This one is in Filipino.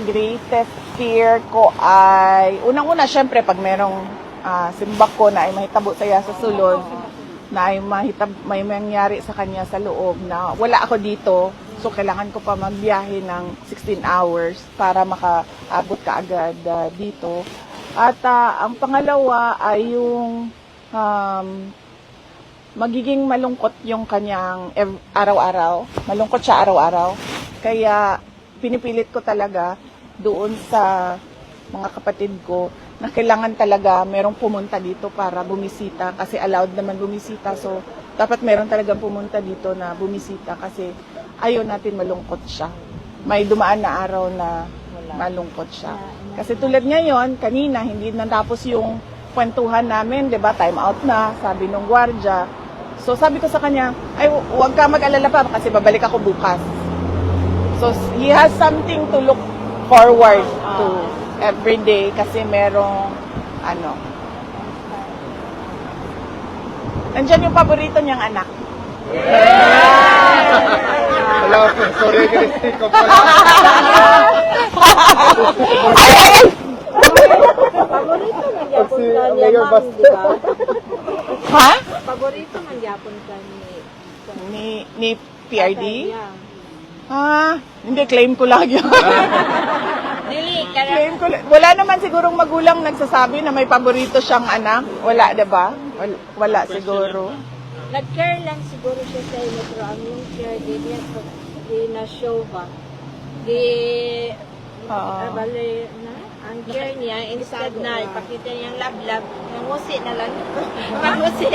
Greatest fear ko ay, unang-una, syempre, pag merong simbak ko na ay mahitabo saya sa sulod, na ay may mangyari sa kanya sa loob na wala ako dito, so kailangan ko pa magbiyahe ng 16 hours para makaabot ka agad dito. At ang pangalawa ay yung magiging malungkot yung kanyang araw-araw. Malungkot siya araw-araw. Kaya pinipilit ko talaga doon sa mga kapatid ko na kailangan talaga merong pumunta dito para bumisita kasi allowed naman bumisita. So, dapat meron talagang pumunta dito na bumisita kasi ayaw natin malungkot siya. May dumaan na araw na malungkot siya. Kasi tulad ngayon, kanina, hindi natapos yung kwentuhan namin, 'di ba? Time out na, sabi nung gwardiya. So sabi ko sa kanya, ay huwag ka mag-alala pa kasi babalik ako bukas. So he has something to look forward to every day kasi merong Nandiyan yung paborito niyang anak. Wala po, sorry Christy ko pala. Paborito ng Japon ka niya, Mayor ma'am, di ba? Ha? Paborito ng Japon ka Ni PRD? Yeah. Hindi, claim ko lang yun. Dili, Claim ko lang. Wala naman sigurong magulang nagsasabi na may paborito siyang anak. Wala, diba? Wala siguro. nag-care lang siguro siya sa inyo, pero ang yung care, di na show ba? Bale, ang care niya, instead na ipakita niyang love-love, nangusi na lang. Nangusi.